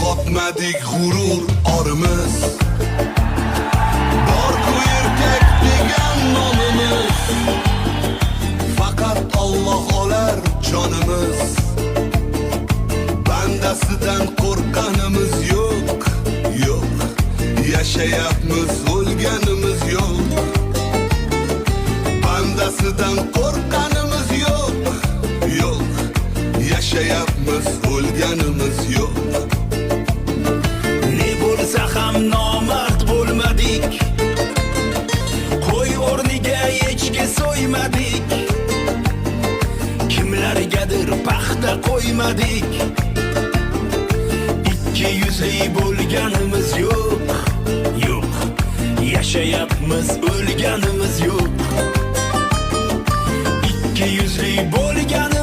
yo'qotmadik g'urur orimiz. Bor-ku erkak degan nomimiz, faqat Alloh olar jonimiz. Bandasidan qo'rqqanimiz yo'q, yo'q. Yashayapmiz, o'lganimiz yo'q. Bandasidan qo'rqqanimiz yo'q, yo'q. Yashayapmiz, o'lganimiz yo'q. Ne bo'lsa ham nomard bo'lmadik, qo'y o'rniga echki so'ymadik, kimlargadir paxta qo'ymadik. Ikki yuzli bo'lganimiz yo'q, yo'q. Yashayapmiz, o'lganimiz yo'q. Ikki yuzli bo'lganimiz